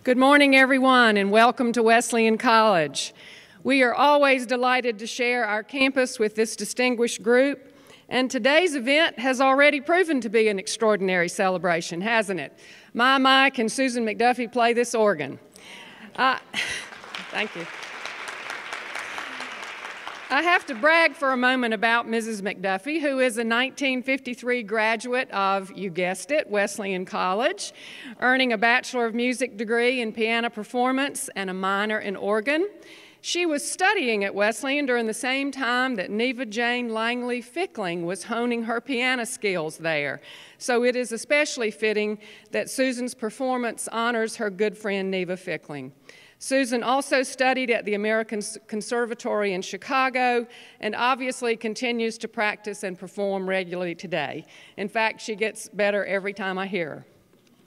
Good morning, everyone, and welcome to Wesleyan College. We are always delighted to share our campus with this distinguished group, and today's event has already proven to be an extraordinary celebration, hasn't it? My, can Susan McDuffie play this organ? Thank you. I have to brag for a moment about Mrs. McDuffie, who is a 1953 graduate of, you guessed it, Wesleyan College, earning a Bachelor of Music degree in piano performance and a minor in organ. She was studying at Wesleyan during the same time that Neva Jane Langley Fickling was honing her piano skills there. So it is especially fitting that Susan's performance honors her good friend Neva Fickling. Susan also studied at the American Conservatory in Chicago and obviously continues to practice and perform regularly today. In fact, she gets better every time I hear her.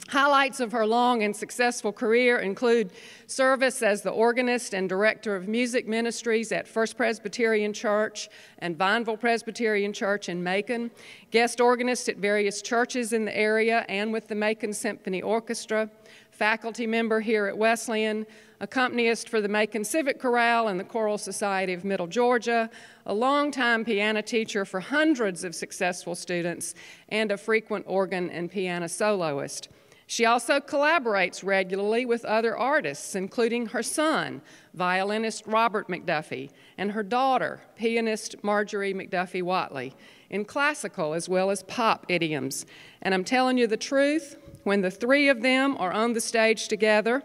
Highlights of her long and successful career include service as the organist and director of music ministries at First Presbyterian Church and Vineville Presbyterian Church in Macon, guest organist at various churches in the area and with the Macon Symphony Orchestra, faculty member here at Wesleyan, accompanist for the Macon Civic Chorale and the Choral Society of Middle Georgia, a longtime piano teacher for hundreds of successful students, and a frequent organ and piano soloist. She also collaborates regularly with other artists, including her son, violinist Robert McDuffie, and her daughter, pianist Marjorie McDuffie Watley, in classical as well as pop idioms. And I'm telling you the truth, when the three of them are on the stage together,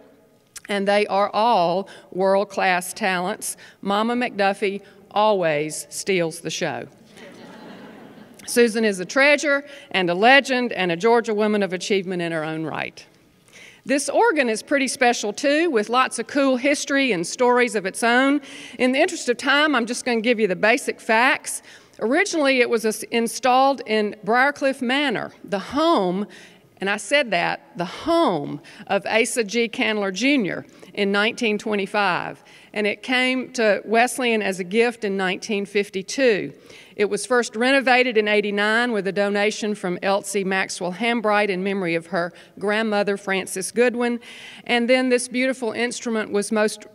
and they are all world-class talents, Mama McDuffie always steals the show. Susan is a treasure and a legend and a Georgia woman of achievement in her own right. This organ is pretty special too, with lots of cool history and stories of its own. In the interest of time, I'm just going to give you the basic facts. Originally, it was installed in Briarcliff Manor, the home, and I said that, the home of Asa G. Candler Jr. in 1925, and it came to Wesleyan as a gift in 1952. It was first renovated in '89 with a donation from Elsie Maxwell Hambright in memory of her grandmother, Frances Goodwin, and then this beautiful instrument was most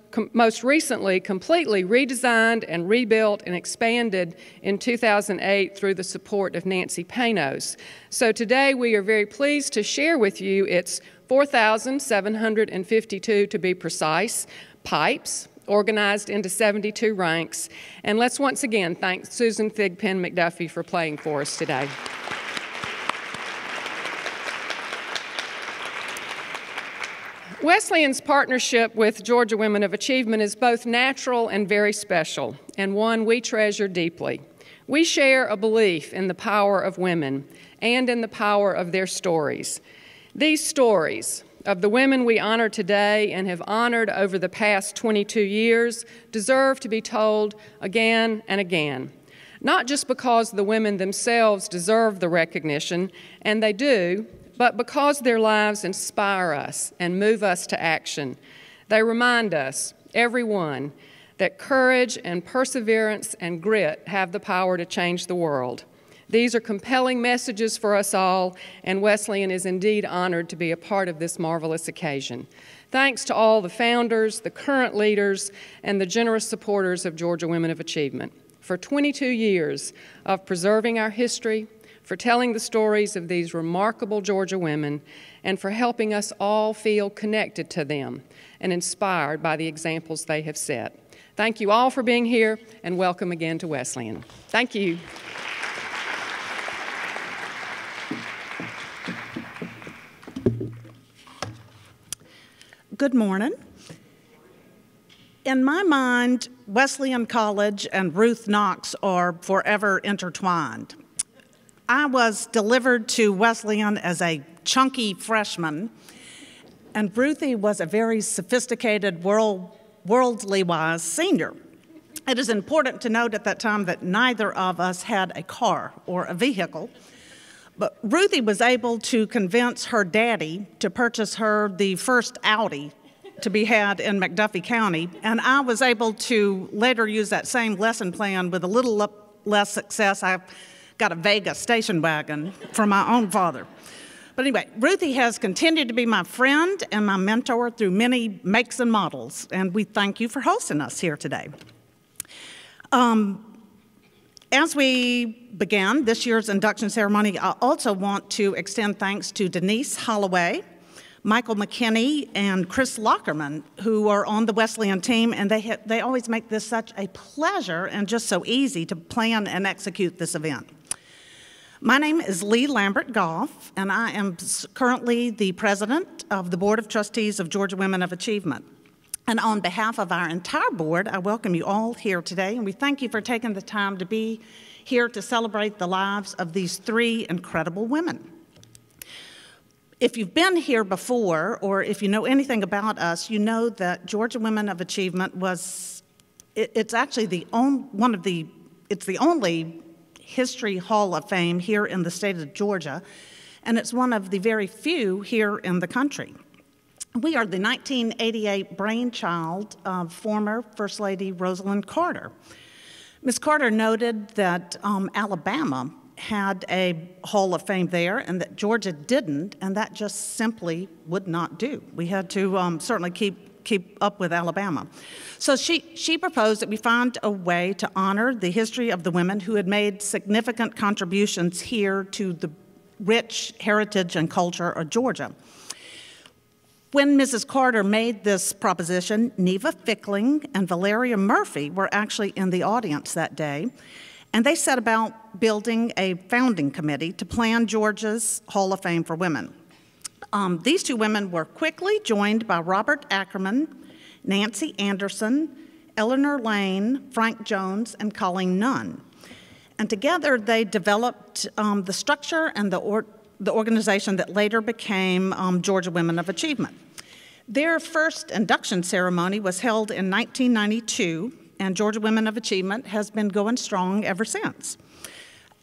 recently completely redesigned and rebuilt and expanded in 2008 through the support of Nancy Panos. So today we are very pleased to share with you its 4,752, to be precise, pipes, organized into 72 ranks. And let's once again thank Susan Thigpen McDuffie for playing for us today. Wesleyan's partnership with Georgia Women of Achievement is both natural and very special, and one we treasure deeply. We share a belief in the power of women and in the power of their stories. These stories of the women we honor today and have honored over the past 22 years deserve to be told again and again, not just because the women themselves deserve the recognition, and they do, but because their lives inspire us and move us to action. They remind us, everyone, that courage and perseverance and grit have the power to change the world. These are compelling messages for us all, and Wesleyan is indeed honored to be a part of this marvelous occasion. Thanks to all the founders, the current leaders, and the generous supporters of Georgia Women of Achievement for 22 years of preserving our history, for telling the stories of these remarkable Georgia women, and for helping us all feel connected to them and inspired by the examples they have set. Thank you all for being here, and welcome again to Wesleyan. Thank you. Good morning. In my mind, Wesleyan College and Ruth Knox are forever intertwined. I was delivered to Wesleyan as a chunky freshman, and Ruthie was a very sophisticated, worldly wise senior. It is important to note at that time that neither of us had a car or a vehicle, but Ruthie was able to convince her daddy to purchase her the first Audi to be had in McDuffie County, and I was able to later use that same lesson plan with a little less success. I got a Vega station wagon from my own father. But anyway, Ruthie has continued to be my friend and my mentor through many makes and models, and we thank you for hosting us here today. As we begin this year's induction ceremony, I also want to extend thanks to Denise Holloway, Michael McKinney, and Chris Lockerman, who are on the Wesleyan team, and they always make this such a pleasure and just so easy to plan and execute this event. My name is Lee Lambert Goff, and I am currently the president of the Board of Trustees of Georgia Women of Achievement. And on behalf of our entire board, I welcome you all here today, and we thank you for taking the time to be here to celebrate the lives of these three incredible women. If you've been here before, or if you know anything about us, you know that Georgia Women of Achievement it's actually the only History Hall of Fame here in the state of Georgia, and it's one of the very few here in the country. We are the 1988 brainchild of former First Lady Rosalind Carter. Ms. Carter noted that Alabama had a Hall of Fame there and that Georgia didn't, and that just simply would not do. We had to certainly keep up with Alabama. So she proposed that we find a way to honor the history of the women who had made significant contributions here to the rich heritage and culture of Georgia. When Mrs. Carter made this proposition, Neva Fickling and Valeria Murphy were actually in the audience that day, and they set about building a founding committee to plan Georgia's Hall of Fame for women. These two women were quickly joined by Robert Ackerman, Nancy Anderson, Eleanor Lane, Frank Jones, and Colleen Nunn. And together they developed the structure and the organization that later became Georgia Women of Achievement. Their first induction ceremony was held in 1992, and Georgia Women of Achievement has been going strong ever since.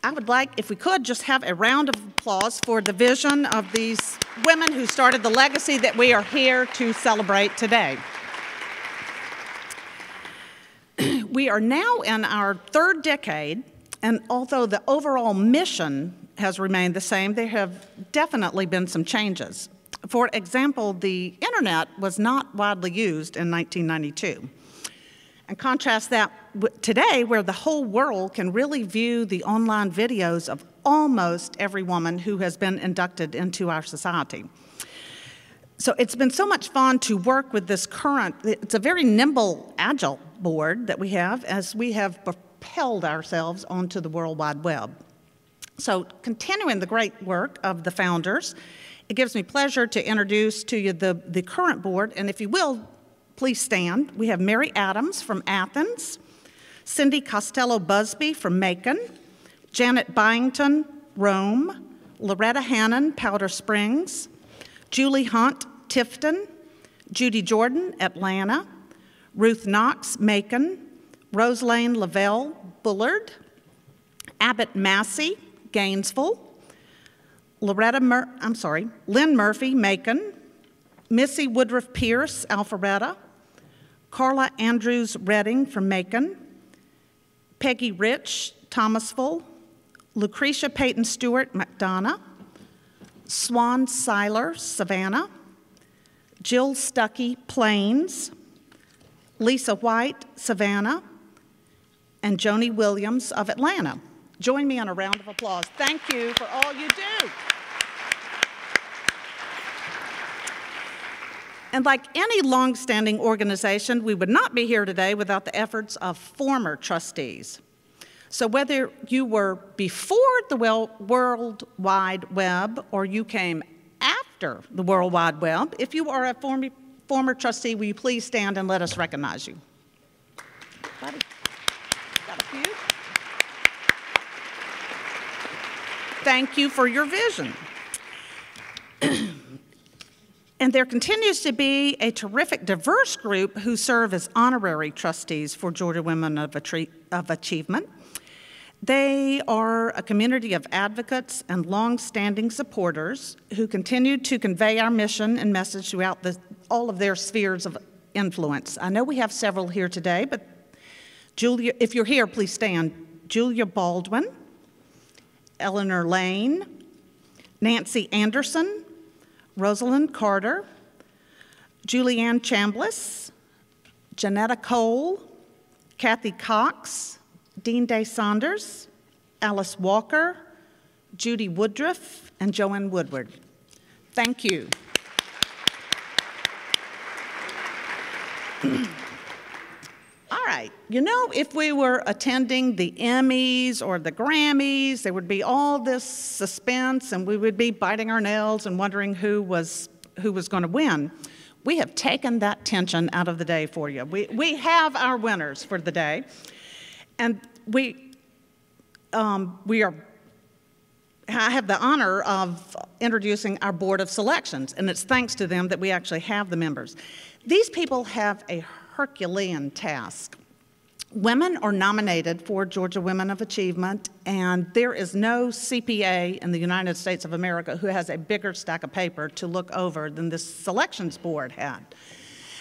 I would like, if we could, just have a round of applause for the vision of these women who started the legacy that we are here to celebrate today. We are now in our third decade, and although the overall mission has remained the same, there have definitely been some changes. For example, the internet was not widely used in 1992. And contrast that with today, where the whole world can really view the online videos of almost every woman who has been inducted into our society. So it's been so much fun to work with this it's a very nimble, agile board that we have as we have propelled ourselves onto the World Wide Web. So continuing the great work of the founders, it gives me pleasure to introduce to you the current board, and if you will, please stand. We have Mary Adams from Athens, Cindy Costello-Busby from Macon, Janet Byington, Rome, Loretta Hannon, Powder Springs, Julie Hunt, Tifton, Judy Jordan, Atlanta, Ruth Knox, Macon, Roselane Lavelle, Bullard, Abbott Massey, Gainesville, Lynn Murphy, Macon, Missy Woodruff Pierce, Alpharetta, Carla Andrews Redding from Macon, Peggy Rich, Thomasville, Lucretia Peyton Stewart, McDonough, Swan Seiler, Savannah, Jill Stuckey, Plains, Lisa White, Savannah, and Joni Williams of Atlanta. Join me in a round of applause. Thank you for all you do. And like any long-standing organization, we would not be here today without the efforts of former trustees. So whether you were before the World Wide Web or you came after the World Wide Web, if you are a former trustee, will you please stand and let us recognize you? Got a few? Thank you for your vision. And there continues to be a terrific, diverse group who serve as honorary trustees for Georgia Women of Achievement. They are a community of advocates and long-standing supporters who continue to convey our mission and message throughout all of their spheres of influence. I know we have several here today, but Julia, if you're here, please stand. Julia Baldwin, Eleanor Lane, Nancy Anderson, Rosalind Carter, Julianne Chambliss, Janetta Cole, Kathy Cox, Dean Day Saunders, Alice Walker, Judy Woodruff, and Joanne Woodward. Thank you. All right, you know, if we were attending the Emmys or the Grammys, there would be all this suspense and we would be biting our nails and wondering who was going to win. We have taken that tension out of the day for you. We have our winners for the day, and I have the honor of introducing our Board of Selections, and it's thanks to them that we actually have the members. These people have a Herculean task. Women are nominated for Georgia Women of Achievement, and there is no CPA in the United States of America who has a bigger stack of paper to look over than this selections board had.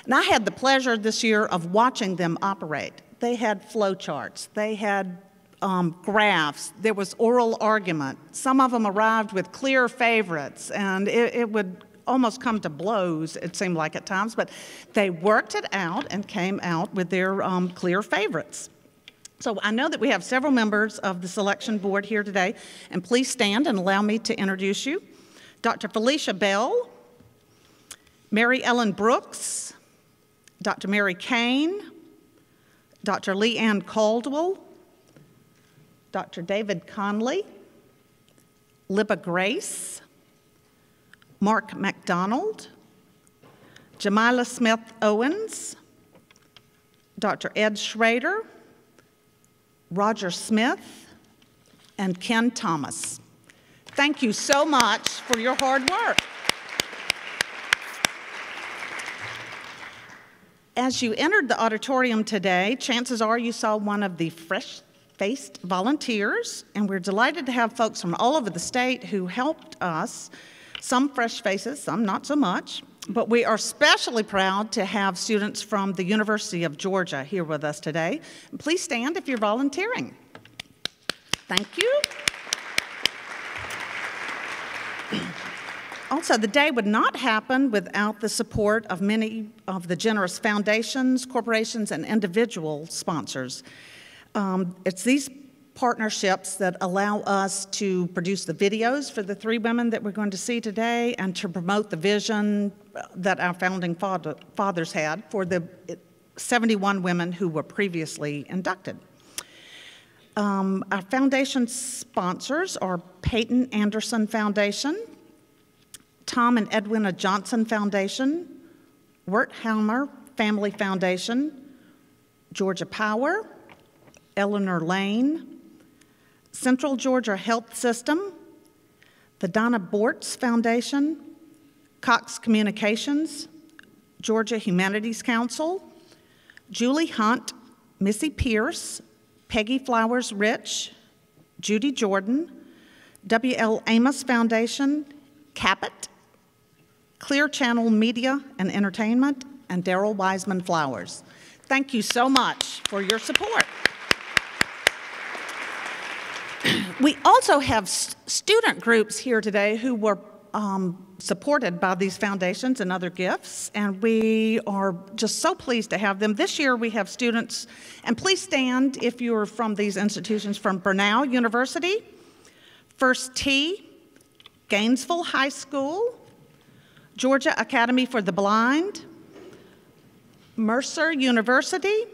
And I had the pleasure this year of watching them operate. They had flow charts, they had graphs, there was oral argument. Some of them arrived with clear favorites, and it would almost come to blows, it seemed like at times, but they worked it out and came out with their clear favorites. So I know that we have several members of the selection board here today, and please stand and allow me to introduce you. Dr. Felicia Bell, Mary Ellen Brooks, Dr. Mary Kane, Dr. Leanne Caldwell, Dr. David Conley, Libba Grace, Mark McDonald, Jamila Smith Owens, Dr. Ed Schrader, Roger Smith, and Ken Thomas. Thank you so much for your hard work. As you entered the auditorium today, chances are you saw one of the fresh-faced volunteers, and we're delighted to have folks from all over the state who helped us. Some fresh faces, some not so much, but we are especially proud to have students from the University of Georgia here with us today. Please stand if you're volunteering. Thank you. Also, the day would not happen without the support of many of the generous foundations, corporations, and individual sponsors. It's these partnerships that allow us to produce the videos for the three women that we're going to see today and to promote the vision that our founding fathers had for the 71 women who were previously inducted. Our foundation sponsors are Peyton Anderson Foundation, Tom and Edwina Johnson Foundation, Wertheimer Family Foundation, Georgia Power, Eleanor Lane, Central Georgia Health System, the Donna Bortz Foundation, Cox Communications, Georgia Humanities Council, Julie Hunt, Missy Pierce, Peggy Flowers Rich, Judy Jordan, W.L. Amos Foundation, Capit, Clear Channel Media and Entertainment, and Darrell Wiseman Flowers. Thank you so much for your support. We also have student groups here today who were supported by these foundations and other gifts, and we are just so pleased to have them. This year we have students, and please stand if you're from these institutions, from Brenau University, First T, Gainesville High School, Georgia Academy for the Blind, Mercer University,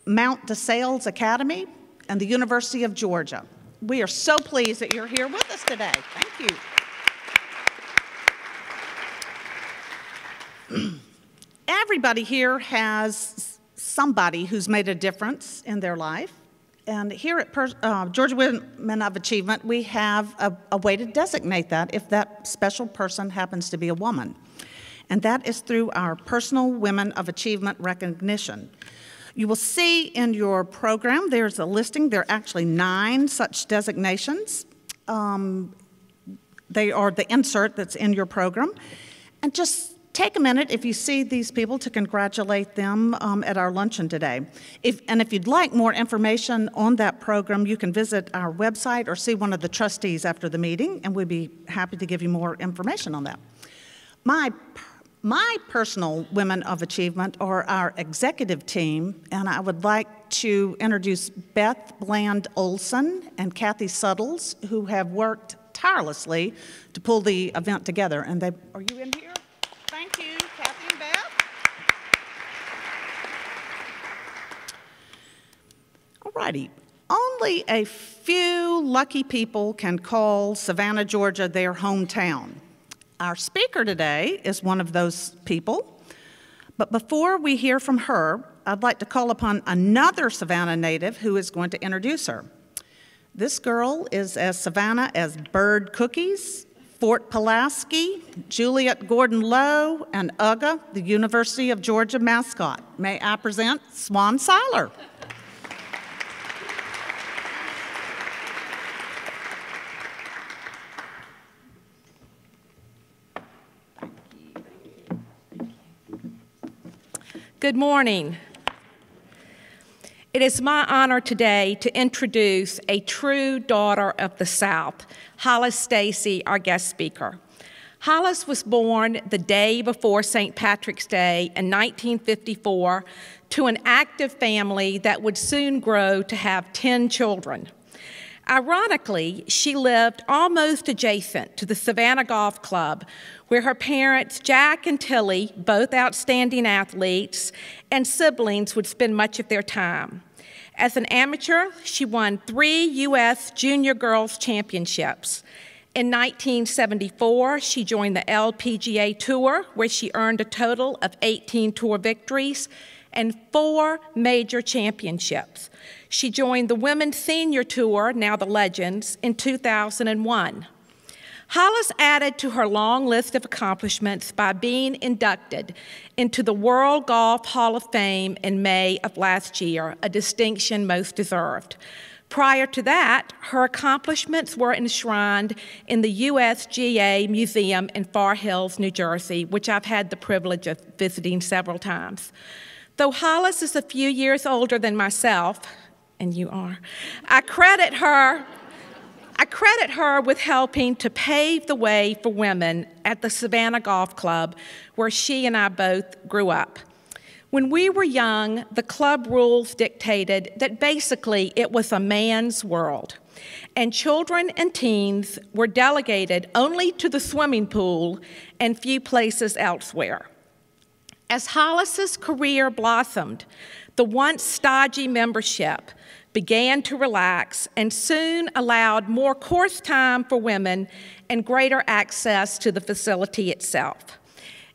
Mount DeSales Academy, and the University of Georgia. We are so pleased that you're here with us today. Thank you. Everybody here has somebody who's made a difference in their life. And here at Georgia Women of Achievement, we have a way to designate that if that special person happens to be a woman. And that is through our Personal Women of Achievement recognition. You will see in your program, there's a listing. There are actually 9 such designations. They are the insert that's in your program. And just Take a minute, if you see these people, to congratulate them at our luncheon today. If you'd like more information on that program, you can visit our website or see one of the trustees after the meeting, and we'd be happy to give you more information on that. My personal Women of Achievement are our executive team, and I would like to introduce Beth Bland Olson and Kathy Suttles, who have worked tirelessly to pull the event together. And are you in here? Thank you, Kathy and Beth. All righty. Only a few lucky people can call Savannah, Georgia, their hometown. Our speaker today is one of those people. But before we hear from her, I'd like to call upon another Savannah native who is going to introduce her. This girl is as Savannah as Bird Cookies, Fort Pulaski, Juliet Gordon-Lowe, and UGA, the University of Georgia mascot. May I present Swan Seiler. Good morning. It is my honor today to introduce a true daughter of the South, Hollis Stacy, our guest speaker. Hollis was born the day before St. Patrick's Day in 1954 to an active family that would soon grow to have 10 children. Ironically, she lived almost adjacent to the Savannah Golf Club, where her parents, Jack and Tilly, both outstanding athletes, and siblings would spend much of their time. As an amateur, she won 3 U.S. Junior Girls Championships. In 1974, she joined the LPGA Tour, where she earned a total of 18 tour victories and 4 major championships. She joined the Women's Senior Tour, now the Legends, in 2001. Hollis added to her long list of accomplishments by being inducted into the World Golf Hall of Fame in May of last year, a distinction most deserved. Prior to that, her accomplishments were enshrined in the USGA Museum in Far Hills, New Jersey, which I've had the privilege of visiting several times. Though Hollis is a few years older than myself, and you are, I credit her with helping to pave the way for women at the Savannah Golf Club, where she and I both grew up. When we were young, the club rules dictated that basically it was a man's world, and children and teens were delegated only to the swimming pool and few places elsewhere. As Hollis's career blossomed, the once stodgy membership began to relax and soon allowed more course time for women and greater access to the facility itself.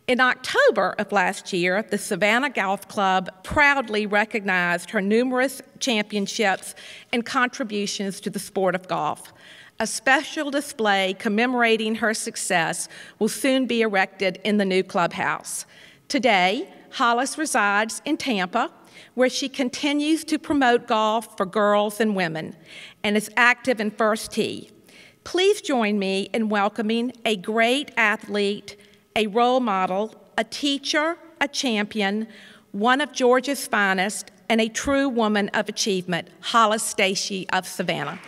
In October of last year, the Savannah Golf Club proudly recognized her numerous championships and contributions to the sport of golf. A special display commemorating her success will soon be erected in the new clubhouse. Today, Hollis resides in Tampa, where she continues to promote golf for girls and women and is active in First Tee. Please join me in welcoming a great athlete, a role model, a teacher, a champion, one of Georgia's finest, and a true woman of achievement, Hollis Stacy of Savannah.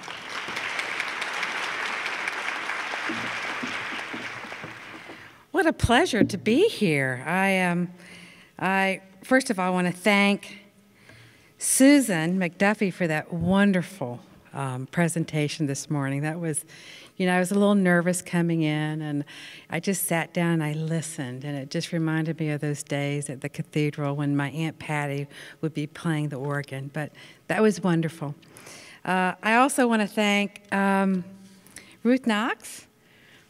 What a pleasure to be here. I first of all want to thank Susan McDuffie for that wonderful presentation this morning. That was, I was a little nervous coming in, and I just sat down and I listened, and it just reminded me of those days at the cathedral when my Aunt Patty would be playing the organ, but that was wonderful. I also want to thank Ruth Knox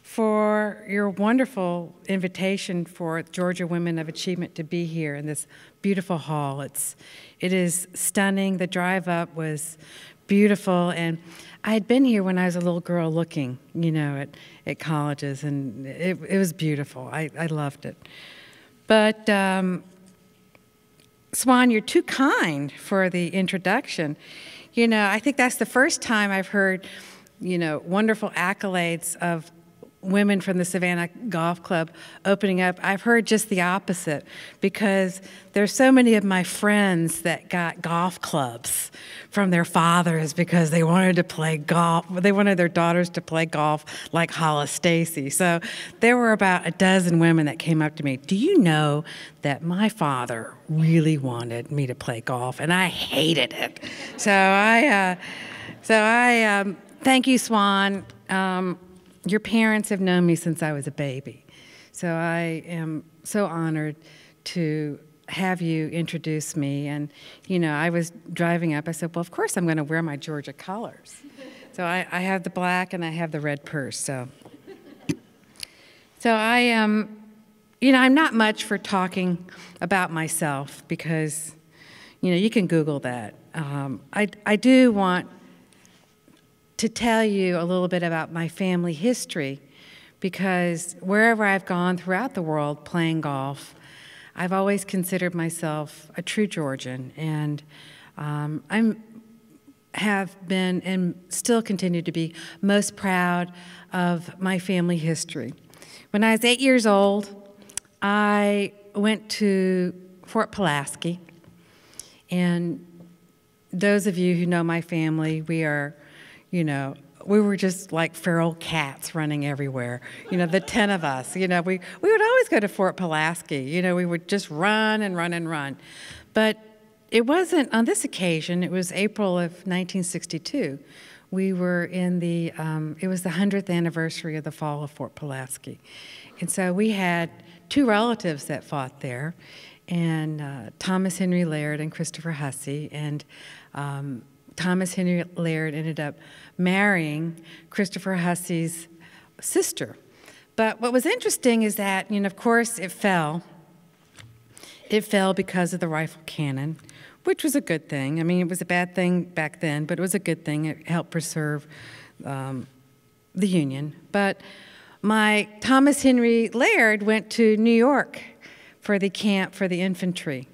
for your wonderful invitation for Georgia Women of Achievement to be here in this beautiful hall. It is stunning. The drive up was beautiful, and I had been here when I was a little girl looking, at colleges, and it was beautiful. I loved it. But Swan, you're too kind for the introduction. I think that's the first time I've heard, wonderful accolades of women from the Savannah Golf Club opening up, I've heard just the opposite, because there's so many of my friends that got golf clubs from their fathers because they wanted to play golf. They wanted their daughters to play golf like Hollis Stacy. So there were about a dozen women that came up to me. Do you know that my father really wanted me to play golf, and I hated it? So I thank you, Swan. Your parents have known me since I was a baby. So I am so honored to have you introduce me. And, you know, I was driving up. I said, well, of course I'm going to wear my Georgia colors. So I have the black and I have the red purse. So I am, you know, I'm not much for talking about myself because, you know, you can Google that. I do want to tell you a little bit about my family history, because wherever I've gone throughout the world playing golf, I've always considered myself a true Georgian, and I have been and still continue to be most proud of my family history. When I was 8 years old, I went to Fort Pulaski, and those of you who know my family, we are, you know, we were just like feral cats running everywhere. You know, the 10 of us, you know, we would always go to Fort Pulaski. You know, we would just run and run and run. But it wasn't, on this occasion, it was April of 1962. We were in the, it was the 100th anniversary of the fall of Fort Pulaski. And so we had two relatives that fought there, and Thomas Henry Laird and Christopher Hussey. And Thomas Henry Laird ended up marrying Christopher Hussey's sister. But what was interesting is that, you know, of course, it fell. It fell because of the rifle cannon, which was a good thing. I mean, it was a bad thing back then, but it was a good thing. It helped preserve the Union. But my Thomas Henry Laird went to New York for the camp for the infantry,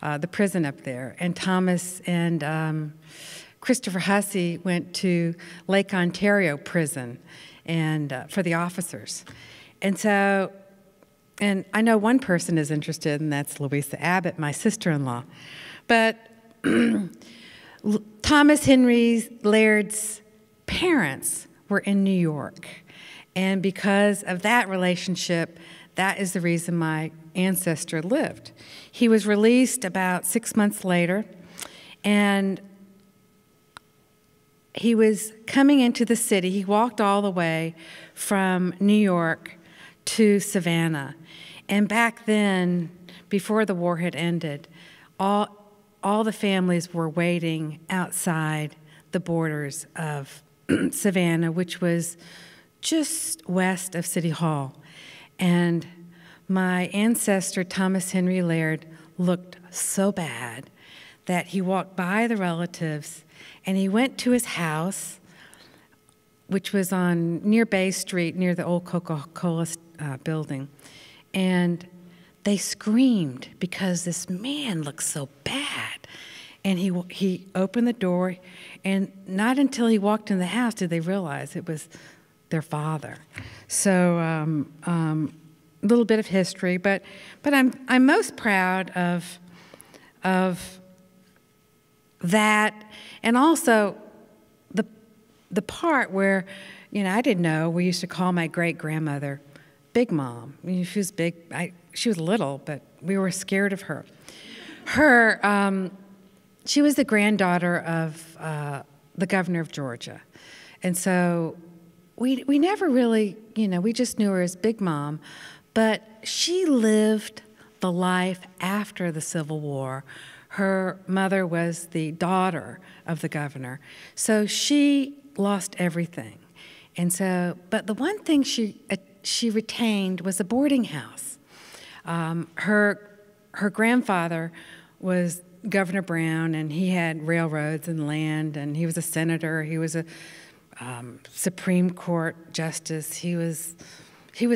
the prison up there. And Thomas and Christopher Hussey went to Lake Ontario prison and for the officers. And so, and I know one person is interested, and that's Louisa Abbott, my sister-in-law. But Thomas Henry Laird's parents were in New York. And because of that relationship, that is the reason my ancestor lived. He was released about 6 months later, and he was coming into the city. He walked all the way from New York to Savannah. And back then, before the war had ended, all the families were waiting outside the borders of Savannah, which was just west of City Hall. And my ancestor, Thomas Henry Laird, looked so bad that he walked by the relatives and he went to his house, which was on near Bay Street, near the old Coca-Cola building. And they screamed because this man looked so bad. And he opened the door, and not until he walked in the house did they realize it was their father. So a little bit of history, but I'm most proud of that, and also the part where, you know, I didn't know, we used to call my great-grandmother Big Mom. I mean, she was big. She was little, but we were scared of her. She was the granddaughter of the governor of Georgia, and so we never really, you know, we just knew her as Big Mom, but she lived the life after the Civil War. Her mother was the daughter of the governor, so she lost everything. And so, but the one thing she retained was a boarding house. Her grandfather was Governor Brown, and he had railroads and land, and he was a senator. He was a Supreme Court justice. He was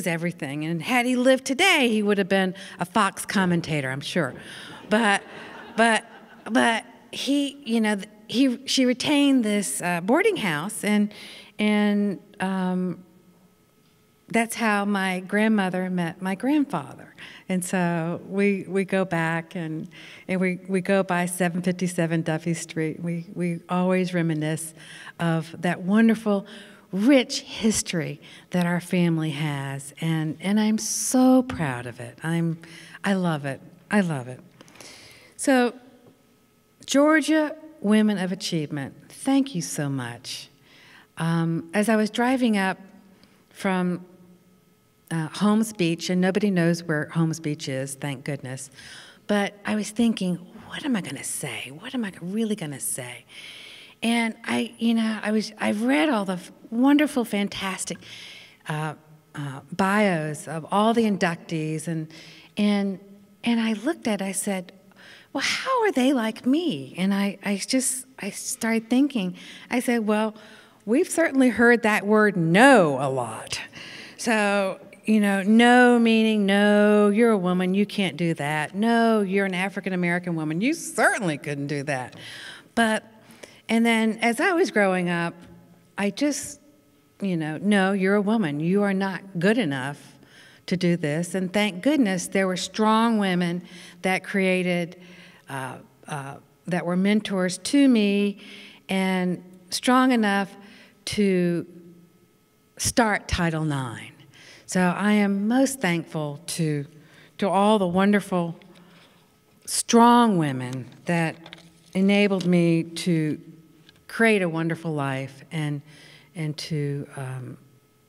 everything. And had he lived today, he would have been a Fox commentator, I'm sure. But he, you know, she retained this boarding house, and that's how my grandmother met my grandfather. And so we go back and we go by 757 Duffy Street. We always reminisce of that wonderful, rich history that our family has. And I'm so proud of it. I love it. I love it. So, Georgia Women of Achievement, thank you so much. As I was driving up from Holmes Beach, and nobody knows where Holmes Beach is, thank goodness, but I was thinking, what am I going to say? What am I really going to say? And I've read all the wonderful, fantastic bios of all the inductees, and I looked at it, I said, well, how are they like me? And I started thinking, I said, well, we've certainly heard that word no a lot. So, no meaning, no, you're a woman, you can't do that. No, you're an African-American woman, you certainly couldn't do that. And then as I was growing up, I just, no, you're a woman, you are not good enough to do this. And thank goodness there were strong women that created, that were mentors to me and strong enough to start Title IX. So I am most thankful to all the wonderful, strong women that enabled me to create a wonderful life and to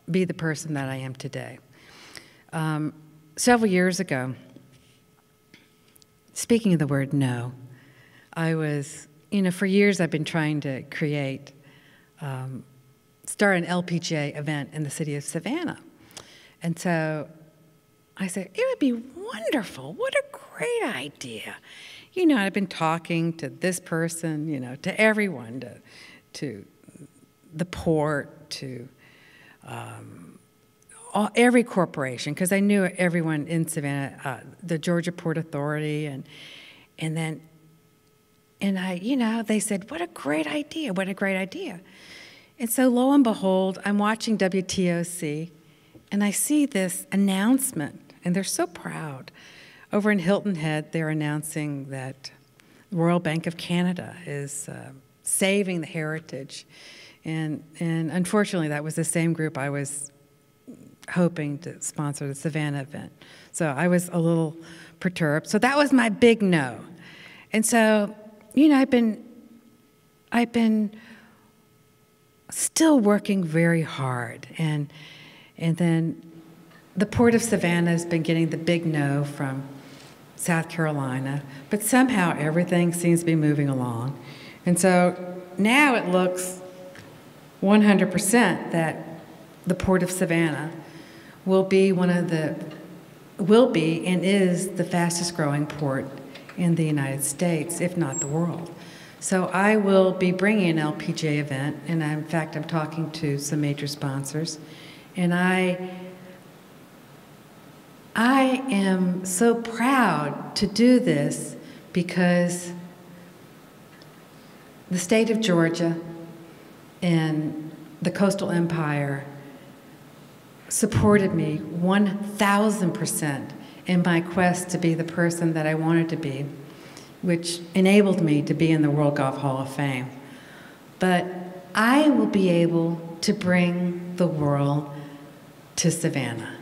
be the person that I am today. Several years ago, speaking of the word no, I was, for years I've been trying to start an LPGA event in the city of Savannah. And so I said, it would be wonderful. What a great idea. I've been talking to this person, to everyone, to the port, to every corporation, because I knew everyone in Savannah, the Georgia Port Authority, and they said, what a great idea, what a great idea. And so lo and behold, I'm watching WTOC, and I see this announcement, and they're so proud. Over in Hilton Head, they're announcing that the Royal Bank of Canada is saving the heritage. And unfortunately, that was the same group I was hoping to sponsor the Savannah event. So I was a little perturbed. So that was my big no. And so, I've been still working very hard. And then the Port of Savannah has been getting the big no from South Carolina, but somehow everything seems to be moving along. And so now it looks 100% that the Port of Savannah will be and is the fastest growing port in the United States, if not the world. So I will be bringing an LPGA event, and in fact, I'm talking to some major sponsors, and I am so proud to do this because the state of Georgia and the Coastal Empire supported me 1,000% in my quest to be the person that I wanted to be, which enabled me to be in the World Golf Hall of Fame. But I will be able to bring the world to Savannah.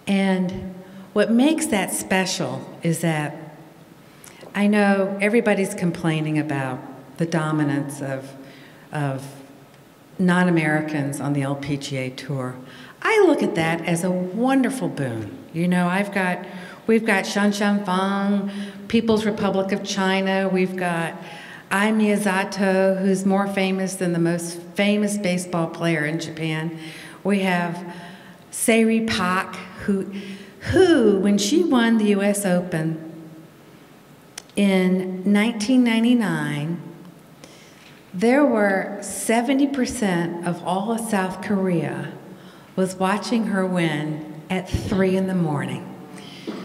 And what makes that special is that I know everybody's complaining about the dominance of non-Americans on the LPGA Tour. I look at that as a wonderful boon. We've got Shanshan Fang, People's Republic of China. We've got Ai Miyazato, who's more famous than the most famous baseball player in Japan. We have Sairi Pak, who, when she won the U.S. Open in 1999, there were 70% of all of South Korea was watching her win at 3 in the morning.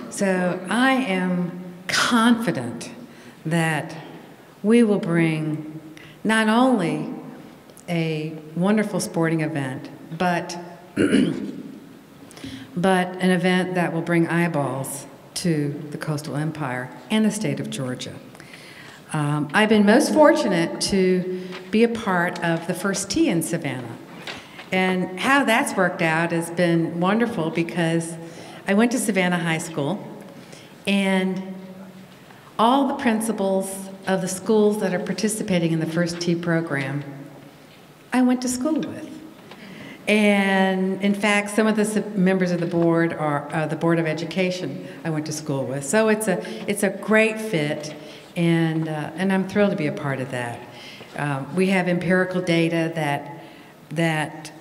So I am confident that we will bring not only a wonderful sporting event, but but an event that will bring eyeballs to the coastal empire and the state of Georgia. I've been most fortunate to be a part of the first tee in Savannah. And how that's worked out has been wonderful because I went to Savannah High School, and all the principals of the schools that are participating in the First Tee program, I went to school with. And in fact, some of the members of the board are the Board of Education I went to school with. So it's a great fit, and I'm thrilled to be a part of that. We have empirical data that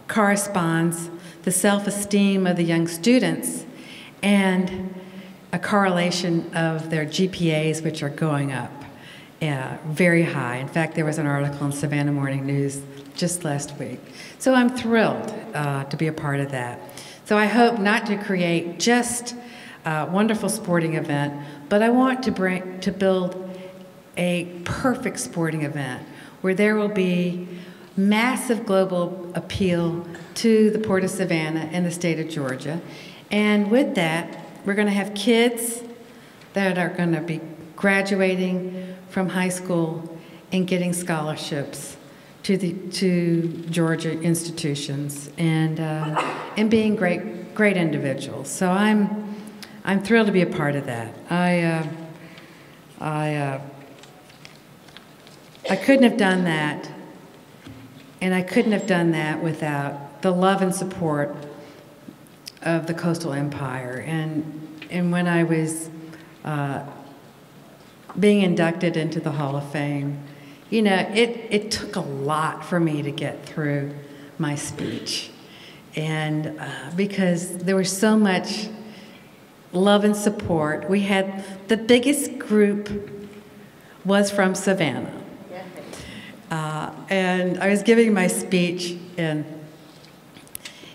corresponds the self-esteem of the young students and a correlation of their GPAs, which are going up very high. In fact, there was an article in Savannah Morning News just last week. So I'm thrilled to be a part of that. So I hope not to create just a wonderful sporting event, but I want to build a perfect sporting event where there will be massive global appeal to the Port of Savannah and the state of Georgia. And with that, we're going to have kids that are going to be graduating from high school and getting scholarships to Georgia institutions and being great individuals. So I'm thrilled to be a part of that. I couldn't have done that, and I couldn't have done that without the love and support of the Coastal Empire. And when I was being inducted into the Hall of Fame, you know, it took a lot for me to get through my speech. And because there was so much love and support. We had, the biggest group was from Savannah. And I was giving my speech, and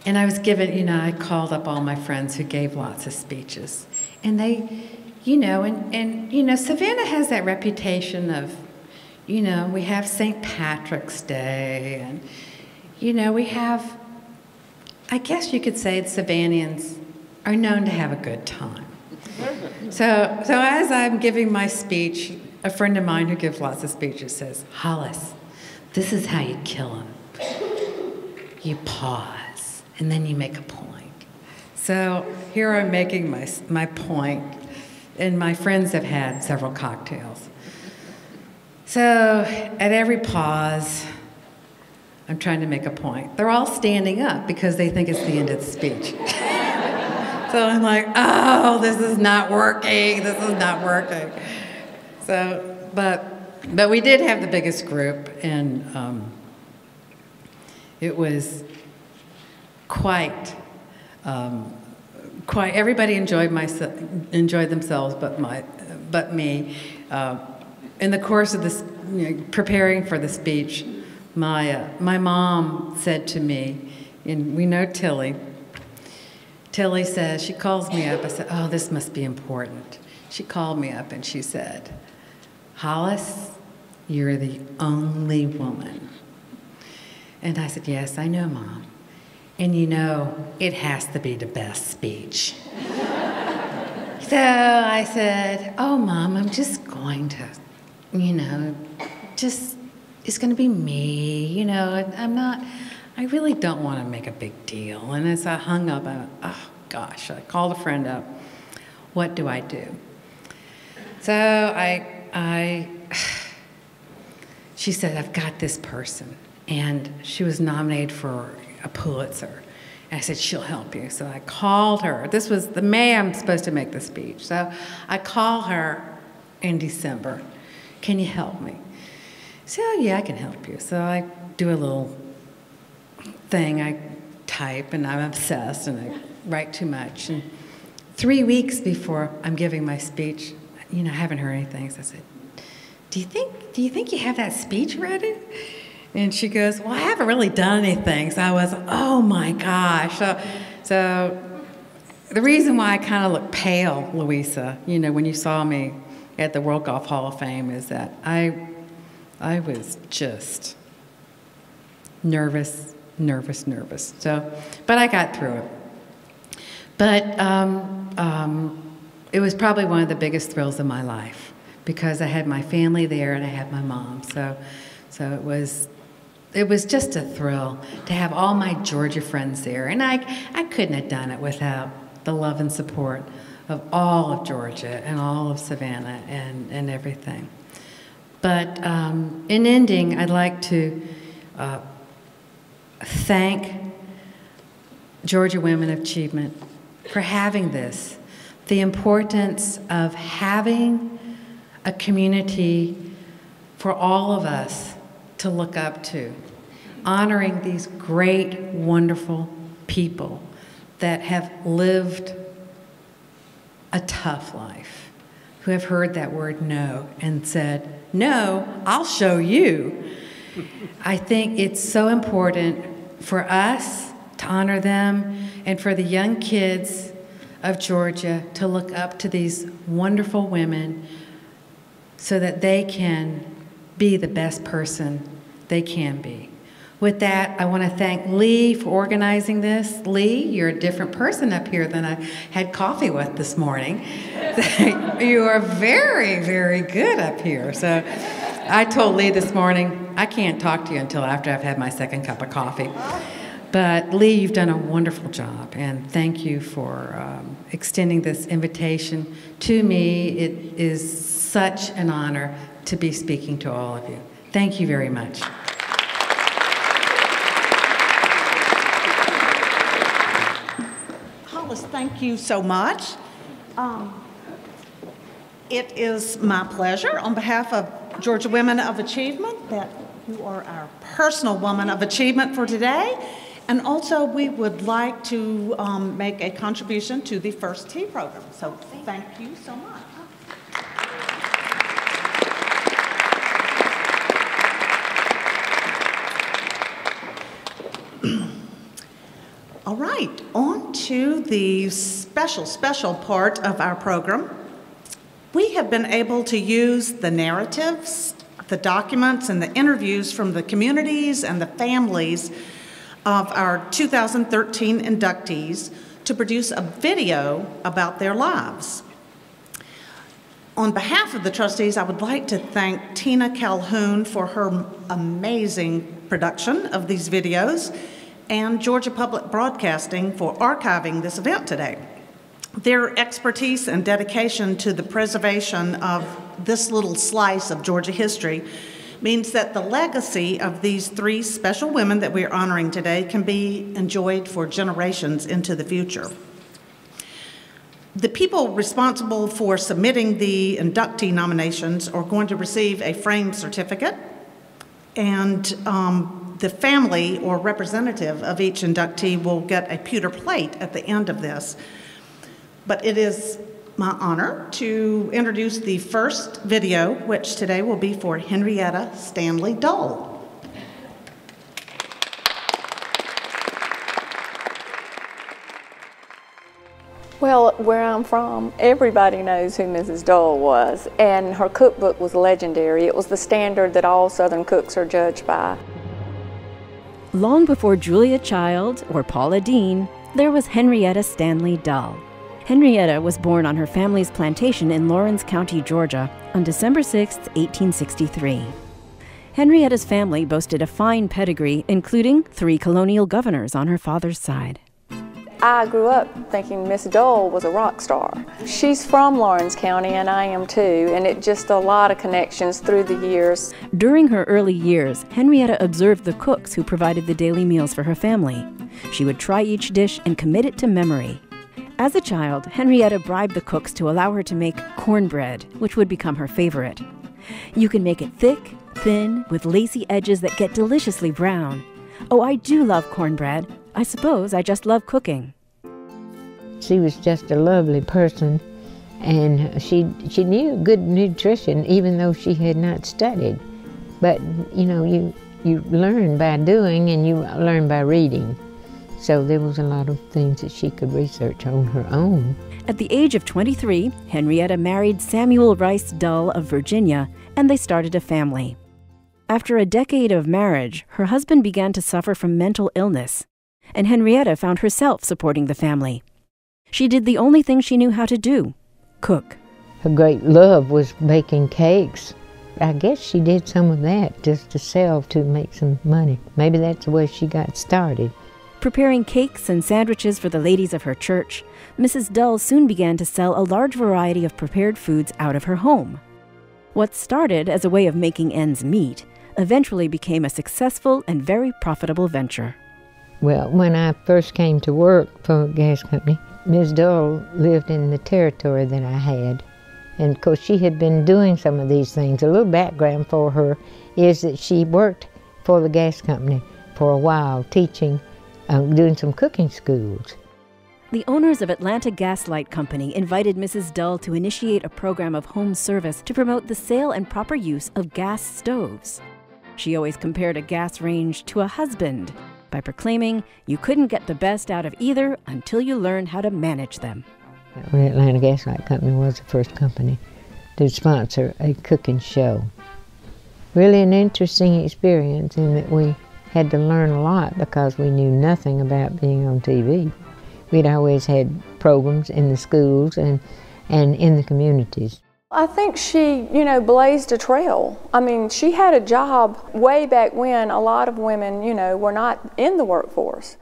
I was given, you know, I called up all my friends who gave lots of speeches. And they, you know, you know, Savannah has that reputation of, you know, we have St. Patrick's Day, and, you know, we have, I guess you could say the Savannians are known to have a good time. So as I'm giving my speech, a friend of mine who gives lots of speeches says, "Hollis, this is how you kill him. You pause, and then you make a point." So here I'm making my point, and my friends have had several cocktails. So at every pause, I'm trying to make a point. They're all standing up because they think it's the end of the speech. So I'm like, oh, this is not working. This is not working. So, but we did have the biggest group, and it was quite. Everybody enjoyed themselves, but me. In the course of this, you know, preparing for the speech, my mom said to me, and we know Tilly. Tilly says, she calls me up. I said, "Oh, this must be important." She called me up and she said, "Hollis, you're the only woman." And I said, "Yes, I know, Mom. And you know, it has to be the best speech." So I said, "Oh, Mom, I'm just going to, you know, it's going to be me, you know, I really don't want to make a big deal." And as I hung up, I went, oh gosh, I called a friend up. What do I do? So she said, "I've got this person." And she was nominated for a Pulitzer. And I said, "She'll help you." So I called her. This was the May I'm supposed to make the speech. So I call her in December. "Can you help me?" She said, "Oh, yeah, I can help you." So I do a little thing. I type, and I'm obsessed, and I write too much. And 3 weeks before I'm giving my speech, you know, I haven't heard anything. So I said, do you think you have that speech ready?" And she goes, "Well, I haven't really done anything." So I was, oh my gosh. So the reason why I kind of look pale, Louisa, you know, when you saw me at the World Golf Hall of Fame, is that I was just nervous. So, but I got through it. But it was probably one of the biggest thrills of my life because I had my family there and I had my mom. So it was just a thrill to have all my Georgia friends there. And I couldn't have done it without the love and support of all of Georgia and all of Savannah and everything. But in ending, I'd like to thank Georgia Women of Achievement for having this, the importance of having a community for all of us to look up to, honoring these great, wonderful people that have lived a tough life, who have heard that word no and said, no, I'll show you. I think it's so important for us to honor them and for the young kids of Georgia to look up to these wonderful women so that they can be the best person they can be. With that, I want to thank Lee for organizing this. Lee, you're a different person up here than I had coffee with this morning. You are very, very good up here. So I told Lee this morning, I can't talk to you until after I've had my second cup of coffee. But Lee, you've done a wonderful job, and thank you for extending this invitation to me. It is such an honor to be speaking to all of you. Thank you very much. Hollis, thank you so much. It is my pleasure on behalf of Georgia Women of Achievement that you are our personal woman of achievement for today. And also, we would like to make a contribution to the First Tee program. So thank you so much. All right, on to the special part of our program. We have been able to use the narratives, the documents, and the interviews from the communities and the families of our 2013 inductees to produce a video about their lives. On behalf of the trustees, I would like to thank Tina Calhoun for her amazing production of these videos and Georgia Public Broadcasting for archiving this event today. Their expertise and dedication to the preservation of this little slice of Georgia history means that the legacy of these three special women that we are honoring today can be enjoyed for generations into the future. The people responsible for submitting the inductee nominations are going to receive a framed certificate, and the family or representative of each inductee will get a pewter plate at the end of this. But it is my honor to introduce the first video, which today will be for Henrietta Stanley Dole. Well, where I'm from, everybody knows who Mrs. Dole was, and her cookbook was legendary. It was the standard that all Southern cooks are judged by. Long before Julia Child or Paula Dean, there was Henrietta Stanley Dole. Henrietta was born on her family's plantation in Lawrence County, Georgia, on December 6, 1863. Henrietta's family boasted a fine pedigree, including 3 colonial governors on her father's side. I grew up thinking Miss Dole was a rock star. She's from Lawrence County, and I am too, and it just a lot of connections through the years. During her early years, Henrietta observed the cooks who provided the daily meals for her family. She would try each dish and commit it to memory. As a child, Henrietta bribed the cooks to allow her to make cornbread, which would become her favorite. You can make it thick, thin, with lacy edges that get deliciously brown. Oh, I do love cornbread. I suppose I just love cooking. She was just a lovely person, and she knew good nutrition even though she had not studied. But, you know, you learn by doing and you learn by reading. So there was a lot of things that she could research on her own. At the age of 23, Henrietta married Samuel Rice Dull of Virginia, and they started a family. After a decade of marriage, her husband began to suffer from mental illness, and Henrietta found herself supporting the family. She did the only thing she knew how to do, cook. Her great love was baking cakes. I guess she did some of that just to sell to make some money. Maybe that's the way she got started. Preparing cakes and sandwiches for the ladies of her church, Mrs. Dull soon began to sell a large variety of prepared foods out of her home. What started as a way of making ends meet eventually became a successful and very profitable venture. Well, when I first came to work for a gas company, Ms. Dull lived in the territory that I had. And of course she had been doing some of these things. A little background for her is that she worked for the gas company for a while, teaching, doing some cooking schools. The owners of Atlanta Gas Light Company invited Mrs. Dull to initiate a program of home service to promote the sale and proper use of gas stoves. She always compared a gas range to a husband by proclaiming you couldn't get the best out of either until you learned how to manage them. The Atlanta Gas Light Company was the first company to sponsor a cooking show. Really an interesting experience in that we had to learn a lot because we knew nothing about being on TV. We'd always had programs in the schools and in the communities. I think she, blazed a trail. I mean, she had a job way back when a lot of women, were not in the workforce.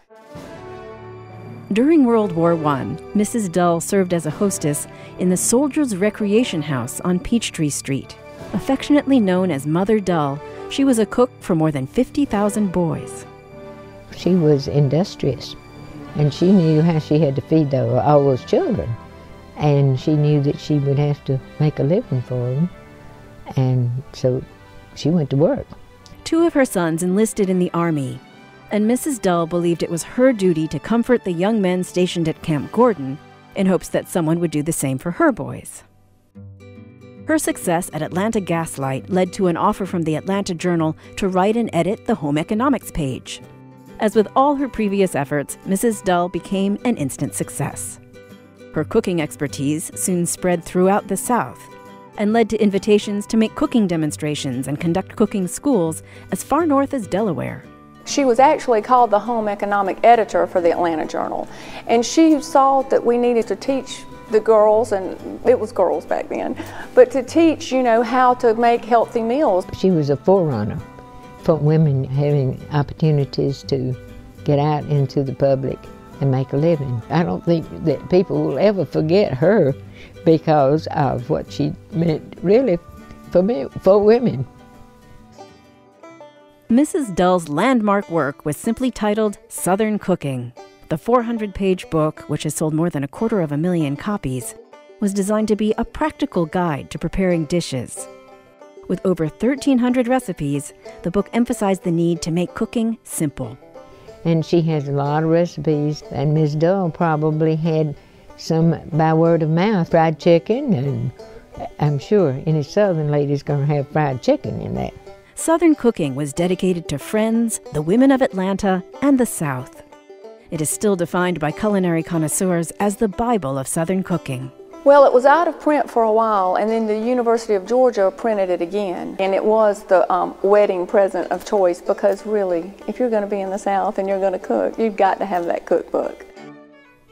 During World War I, Mrs. Dull served as a hostess in the Soldiers' Recreation House on Peachtree Street. Affectionately known as Mother Dull, she was a cook for more than 50,000 boys. She was industrious, and she knew how she had to feed all those children. And she knew that she would have to make a living for them, and so she went to work. 2 of her sons enlisted in the Army, and Mrs. Dull believed it was her duty to comfort the young men stationed at Camp Gordon in hopes that someone would do the same for her boys. Her success at Atlanta Gas Light led to an offer from the Atlanta Journal to write and edit the home economics page. As with all her previous efforts, Mrs. Dull became an instant success. Her cooking expertise soon spread throughout the South and led to invitations to make cooking demonstrations and conduct cooking schools as far north as Delaware. She was actually called the home economic editor for the Atlanta Journal, and she saw that we needed to teach the girls, and it was girls back then, but to teach, how to make healthy meals. She was a forerunner for women having opportunities to get out into the public and make a living. I don't think that people will ever forget her because of what she meant really for women. Mrs. Dull's landmark work was simply titled Southern Cooking. The 400-page book, which has sold more than 250,000 copies, was designed to be a practical guide to preparing dishes. With over 1,300 recipes, the book emphasized the need to make cooking simple. And she has a lot of recipes, and Ms. Dull probably had some by word of mouth, fried chicken, and I'm sure any Southern lady's going to have fried chicken in that. Southern Cooking was dedicated to Friends, the women of Atlanta, and the South. It is still defined by culinary connoisseurs as the Bible of Southern cooking. Well, it was out of print for a while, and then the University of Georgia printed it again. And it was the wedding present of choice because really, if you're going to be in the South and you're going to cook, you've got to have that cookbook.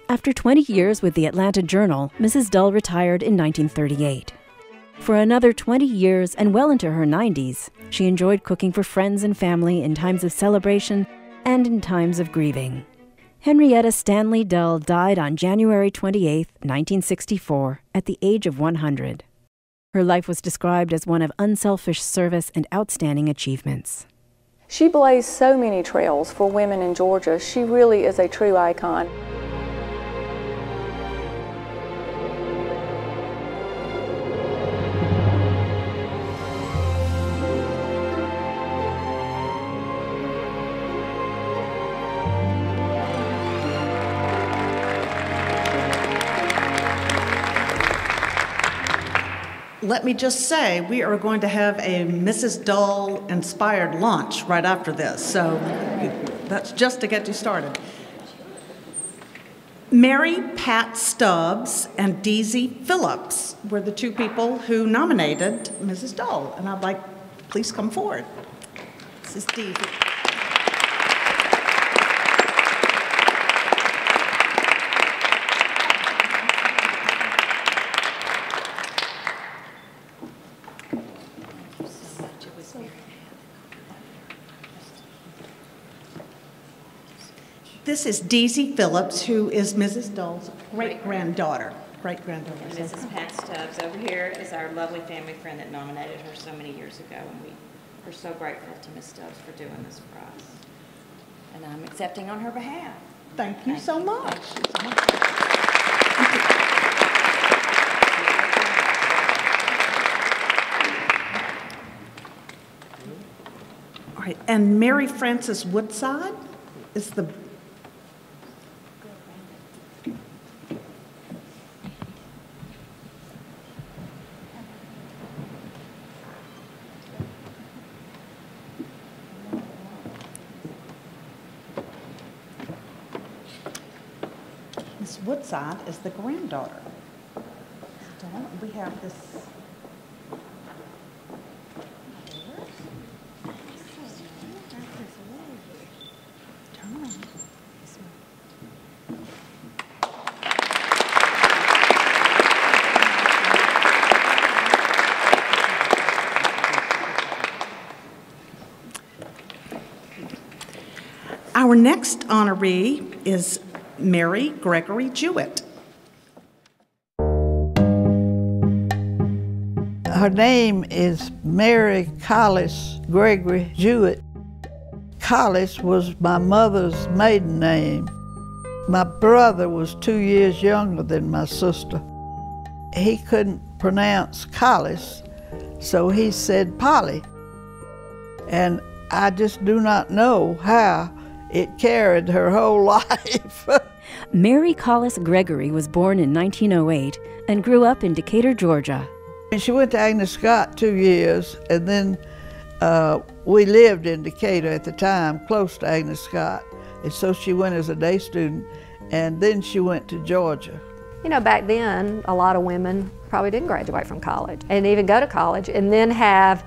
After 20 years with the Atlanta Journal, Mrs. Dull retired in 1938. For another 20 years and well into her 90s, she enjoyed cooking for friends and family in times of celebration and in times of grieving. Henrietta Stanley Dull died on January 28, 1964, at the age of 100. Her life was described as one of unselfish service and outstanding achievements. She blazed so many trails for women in Georgia. She really is a true icon. Let me just say, we are going to have a Mrs. Dull-inspired lunch right after this, so that's just to get you started. Mary Pat Stubbs and Deezy Phillips were the 2 people who nominated Mrs. Dull, and I'd like, please come forward. This is Deezy. This is Deezy Phillips, who is Mrs. Dole's great-granddaughter. Great-granddaughter. And Mrs. Pat Stubbs over here is our lovely family friend that nominated her so many years ago, and we are so grateful to Miss Stubbs for doing this for us. And I'm accepting on her behalf. Thank you so much. All right, and Mary Frances Woodside is the Miss Woodside is the granddaughter. We have this. Our next honoree is Mary Gregory Jewett. Her name is Mary Collis Gregory Jewett. Collis was my mother's maiden name. My brother was 2 years younger than my sister. He couldn't pronounce Collis, so he said Polly. And I just do not know how it carried her whole life. Mary Collis Gregory was born in 1908 and grew up in Decatur, Georgia. She went to Agnes Scott 2 years, and then we lived in Decatur at the time, close to Agnes Scott. And so she went as a day student, and then she went to Georgia. You know, back then, a lot of women probably didn't graduate from college and even go to college and then have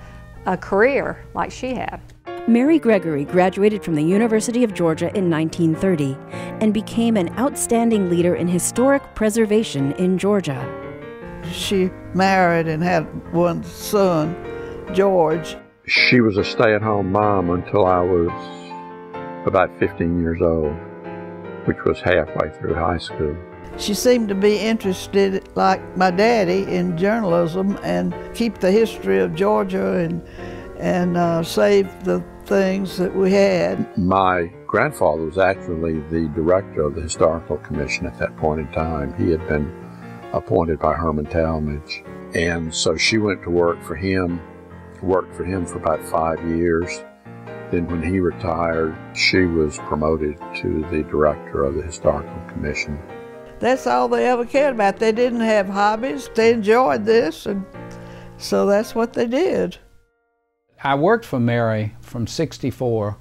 a career like she had. Mary Gregory graduated from the University of Georgia in 1930 and became an outstanding leader in historic preservation in Georgia. She married and had one son, George. She was a stay-at-home mom until I was about 15 years old, which was halfway through high school. She seemed to be interested, like my daddy, in journalism and keep the history of Georgia and save the things that we had. My grandfather was actually the director of the Historical Commission at that point in time. He had been appointed by Herman Talmadge. And so she went to work for him for about 5 years. Then when he retired, she was promoted to the director of the Historical Commission. That's all they ever cared about. They didn't have hobbies. They enjoyed this, and so that's what they did. I worked for Mary from 64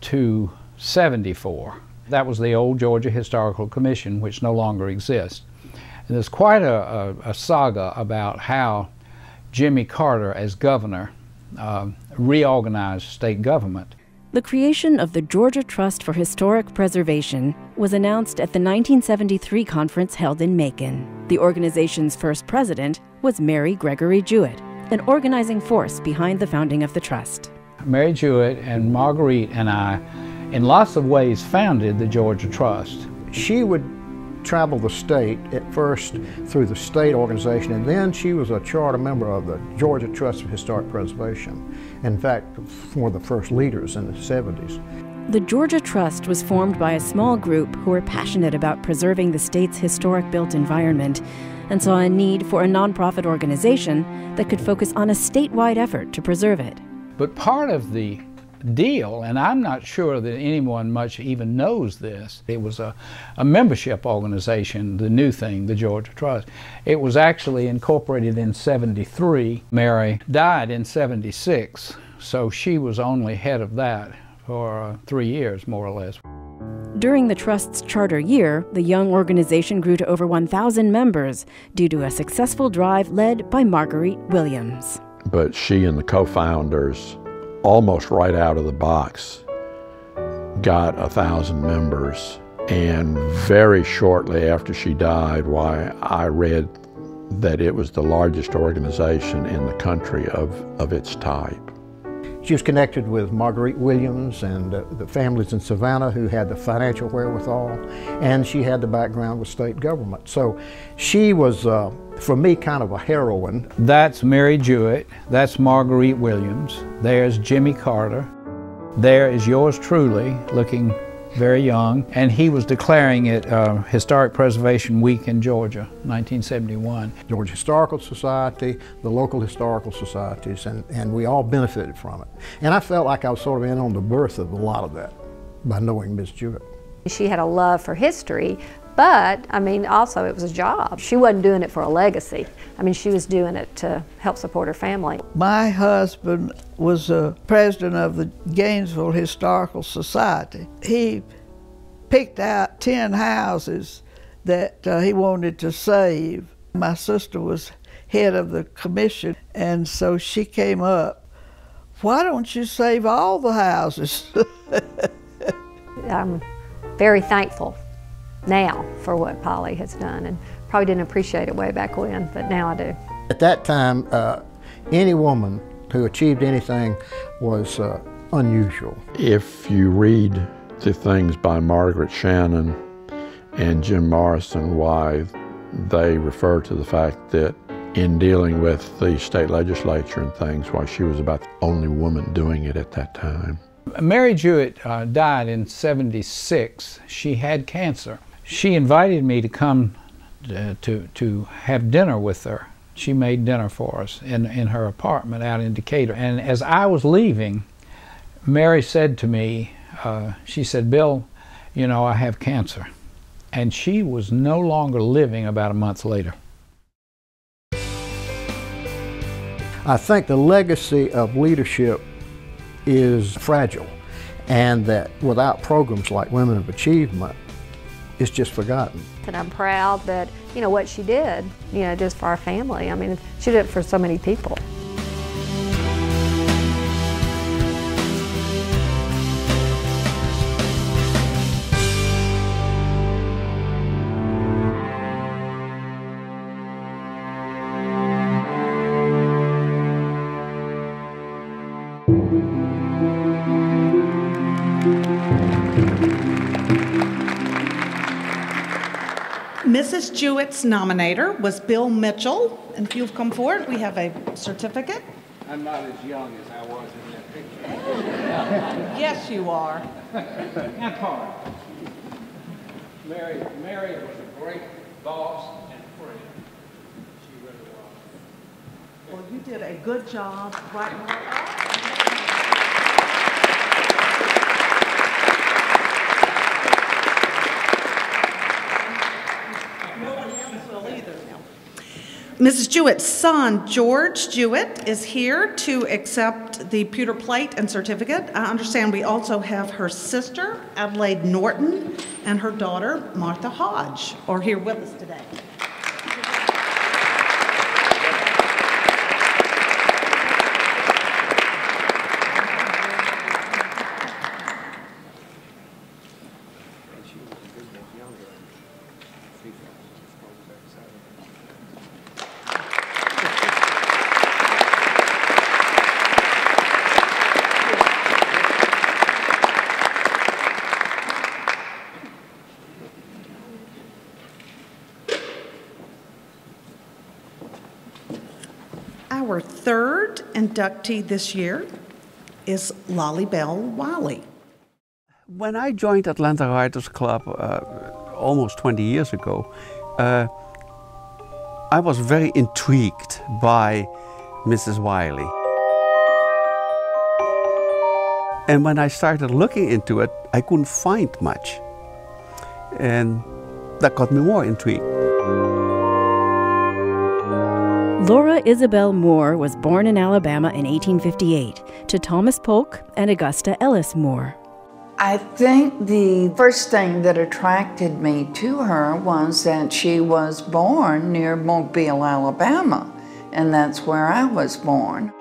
to 74. That was the old Georgia Historical Commission, which no longer exists. And there's quite a saga about how Jimmy Carter, as governor, reorganized state government. The creation of the Georgia Trust for Historic Preservation was announced at the 1973 conference held in Macon. The organization's first president was Mary Gregory Jewett, an organizing force behind the founding of the trust. Mary Jewett and Marguerite and I, in lots of ways, founded the Georgia Trust. She would travel the state at first through the state organization, and then she was a charter member of the Georgia Trust for Historic Preservation. In fact, one of the first leaders in the 70s. The Georgia Trust was formed by a small group who were passionate about preserving the state's historic built environment and saw a need for a nonprofit organization that could focus on a statewide effort to preserve it. But part of the deal, and I'm not sure that anyone much even knows this, it was a membership organization, the new thing, the Georgia Trust. It was actually incorporated in 73. Mary died in 76, so she was only head of that for 3 years, more or less. During the Trust's charter year, the young organization grew to over 1,000 members due to a successful drive led by Marguerite Williams. But she and the co-founders, almost right out of the box, got 1,000 members. And very shortly after she died, I read that it was the largest organization in the country of its type. She was connected with Marguerite Williams and the families in Savannah who had the financial wherewithal, and she had the background with state government. So she was, for me, kind of a heroine. That's Mary Jewett, that's Marguerite Williams, there's Jimmy Carter, there is yours truly, looking very young, and he was declaring it Historic Preservation Week in Georgia, 1971. Georgia Historical Society, the local historical societies, and we all benefited from it. And I felt like I was sort of in on the birth of a lot of that by knowing Miss Jewett. She had a love for history, but I mean, also it was a job. She wasn't doing it for a legacy. I mean, she was doing it to help support her family. My husband was president of the Gainesville Historical Society. He picked out 10 houses that he wanted to save. My sister was head of the commission, and so she came up, "Why don't you save all the houses?" I'm very thankful now for what Polly has done, and probably didn't appreciate it way back when, but now I do. At that time, any woman who achieved anything was unusual. If you read the things by Margaret Shannon and Jim Morrison, why they refer to the fact that in dealing with the state legislature and things, why she was about the only woman doing it at that time. Mary Jewett died in '76. She had cancer. She invited me to come to have dinner with her. She made dinner for us in her apartment out in Decatur. And as I was leaving, Mary said to me, she said, "Bill, you know, I have cancer." And she was no longer living about a month later. I think the legacy of leadership is fragile, and that without programs like Women of Achievement, it's just forgotten. And I'm proud that, you know, what she did, you know, just for our family. I mean, she did it for so many people. Mrs. Jewett's nominator was Bill Mitchell, and if you'll come forward, we have a certificate. I'm not as young as I was in that picture. Yes, you are. And hard. Mary was a great boss and friend. She really was. Well, you did a good job writing her up. Mrs. Jewett's son, George Jewett, is here to accept the pewter plate and certificate. I understand we also have her sister, Adelaide Norton, and her daughter, Martha Hodge, are here with us today. Our third inductee this year is Lolly Bell Wiley. When I joined Atlanta Writers Club almost 20 years ago, I was very intrigued by Mrs. Wiley. And when I started looking into it, I couldn't find much. And that got me more intrigued. Laura Isabel Moore was born in Alabama in 1858 to Thomas Polk and Augusta Ellis Moore. I think the first thing that attracted me to her was that she was born near Mobile, Alabama, and that's where I was born.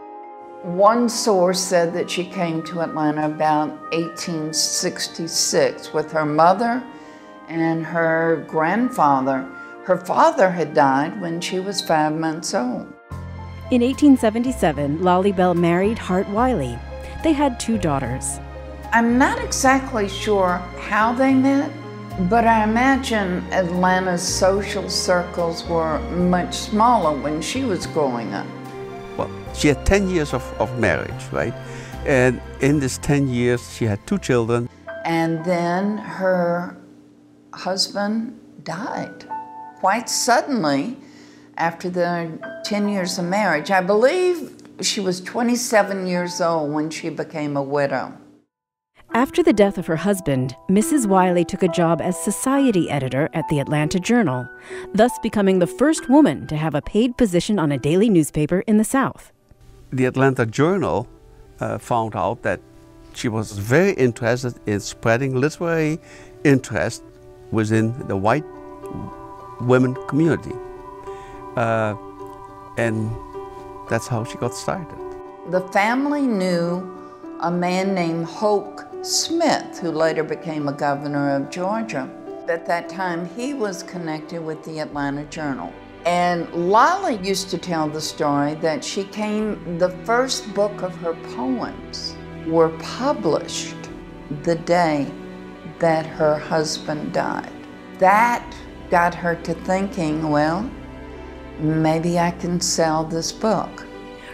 One source said that she came to Atlanta about 1866 with her mother and her grandfather. Her father had died when she was 5 months old. In 1877, Lolly Bell married Hart Wiley. They had 2 daughters. I'm not exactly sure how they met, but I imagine Atlanta's social circles were much smaller when she was growing up. Well, she had 10 years of marriage, right? And in this 10 years, she had 2 children. And then her husband died quite suddenly after the 10 years of marriage. I believe she was 27 years old when she became a widow. After the death of her husband, Mrs. Wiley took a job as society editor at the Atlanta Journal, thus becoming the first woman to have a paid position on a daily newspaper in the South. The Atlanta Journal found out that she was very interested in spreading literary interest within the white women community. And that's how she got started. The family knew a man named Hoke Smith, who later became a governor of Georgia. At that time, he was connected with the Atlanta Journal. And Lolly used to tell the story that the first book of her poems were published the day that her husband died. That got her to thinking, well, maybe I can sell this book.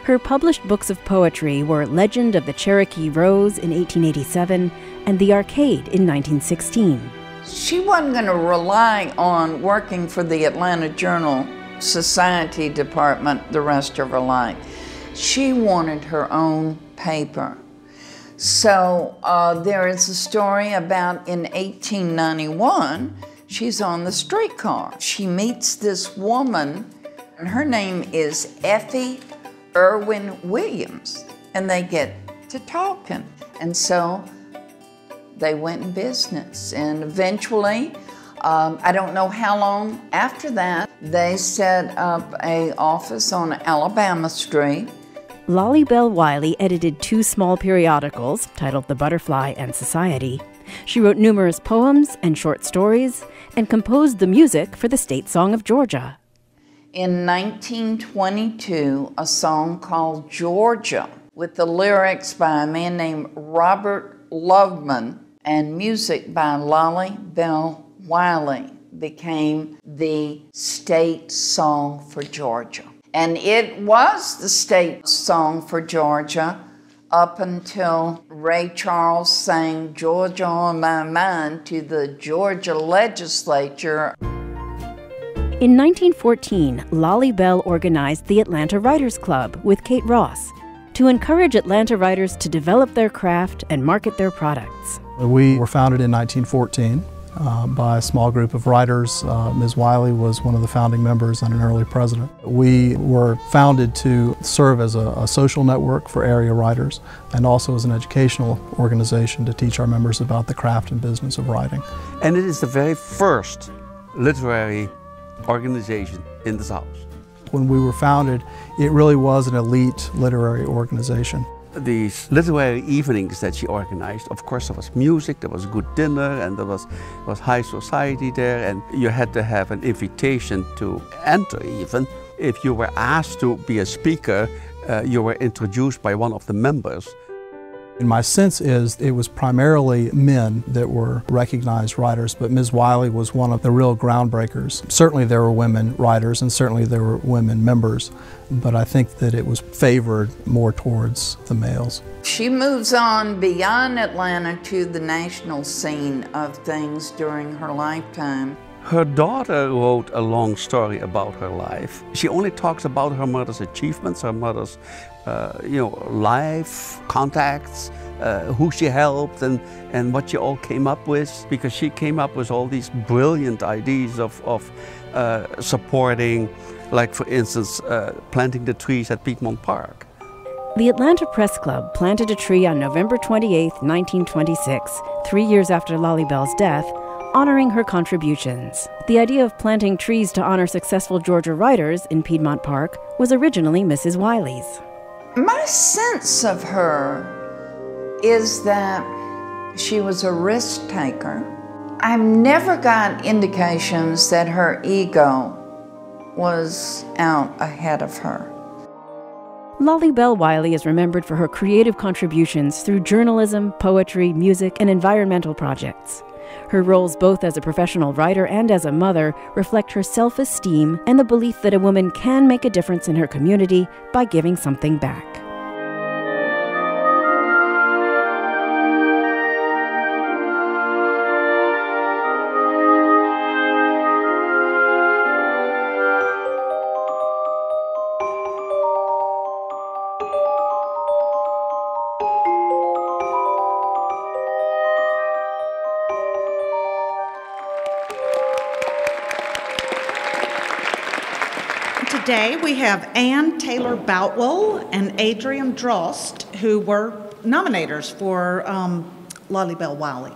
Her published books of poetry were Legend of the Cherokee Rose in 1887 and The Arcade in 1916. She wasn't going to rely on working for the Atlanta Journal Society Department the rest of her life. She wanted her own paper. So there is a story about in 1891, she's on the streetcar. She meets this woman, and her name is Effie Irwin Williams, and they get to talking. And so they went in business, and eventually, I don't know how long after that, they set up an office on Alabama Street. Lolly Bell Wiley edited 2 small periodicals titled The Butterfly and Society. She wrote numerous poems and short stories and composed the music for the state song of Georgia. In 1922, a song called Georgia, with the lyrics by a man named Robert Loveman and music by Lolly Bell Wiley, became the state song for Georgia. And it was the state song for Georgia up until Ray Charles sang Georgia on My Mind to the Georgia legislature. In 1914, Lolly Bell organized the Atlanta Writers Club with Kate Ross to encourage Atlanta writers to develop their craft and market their products. We were founded in 1914 by a small group of writers. Ms. Wiley was one of the founding members and an early president. We were founded to serve as a social network for area writers and also as an educational organization to teach our members about the craft and business of writing. And it is the very first literary organization in the South. When we were founded, it really was an elite literary organization. These literary evenings that she organized, of course there was music, there was good dinner, and there was high society there, and you had to have an invitation to enter even. If you were asked to be a speaker, you were introduced by one of the members. And my sense is it was primarily men that were recognized writers, but Ms. Wiley was one of the real groundbreakers. Certainly there were women writers and certainly there were women members, but I think that it was favored more towards the males. She moves on beyond Atlanta to the national scene of things during her lifetime. Her daughter wrote a long story about her life. She only talks about her mother's achievements, her mother's life, contacts, who she helped and what she all came up with, because she came up with all these brilliant ideas of supporting, like for instance, planting the trees at Piedmont Park. The Atlanta Press Club planted a tree on November 28, 1926, 3 years after Lolly Bell's death, honoring her contributions. The idea of planting trees to honor successful Georgia writers in Piedmont Park was originally Mrs. Wiley's. My sense of her is that she was a risk taker. I've never got indications that her ego was out ahead of her. Lolly Bell Wiley is remembered for her creative contributions through journalism, poetry, music, and environmental projects. Her roles both as a professional writer and as a mother reflect her self-esteem and the belief that a woman can make a difference in her community by giving something back. Today we have Ann Taylor Boutwell and Adrian Drost, who were nominators for Lolly Bell Wiley.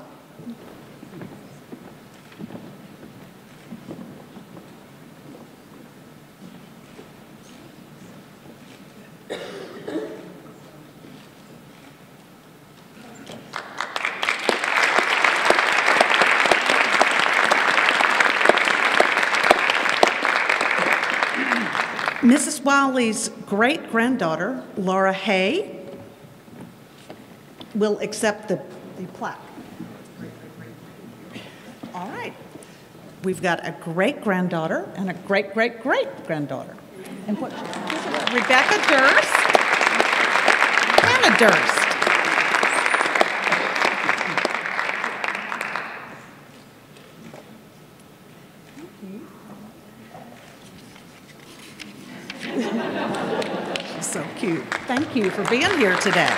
Mrs. Wiley's great-granddaughter, Laura Hay, will accept the plaque. All right. We've got a great-granddaughter and a great-great-great-granddaughter. And what? Rebecca Durst, Hannah Durst. So cute. Thank you for being here today.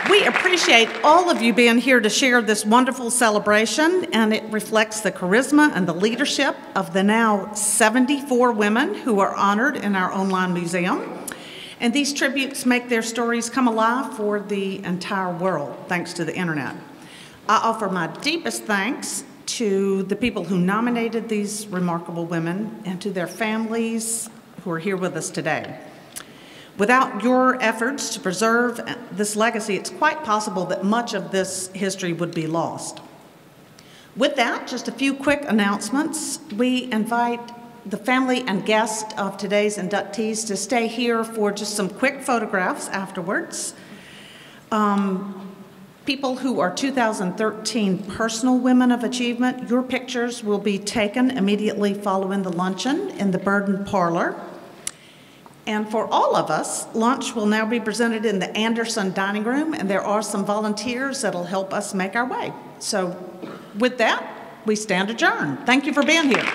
We appreciate all of you being here to share this wonderful celebration, and it reflects the charisma and the leadership of the now 74 women who are honored in our online museum. And these tributes make their stories come alive for the entire world, thanks to the internet. I offer my deepest thanks to the people who nominated these remarkable women and to their families who are here with us today. Without your efforts to preserve this legacy, it's quite possible that much of this history would be lost. With that, just a few quick announcements. We invite the family and guests of today's inductees to stay here for just some quick photographs afterwards. People who are 2013 Personal Women of Achievement, your pictures will be taken immediately following the luncheon in the Burden Parlor. And for all of us, lunch will now be presented in the Anderson Dining Room, and there are some volunteers that'll help us make our way. So with that, we stand adjourned. Thank you for being here.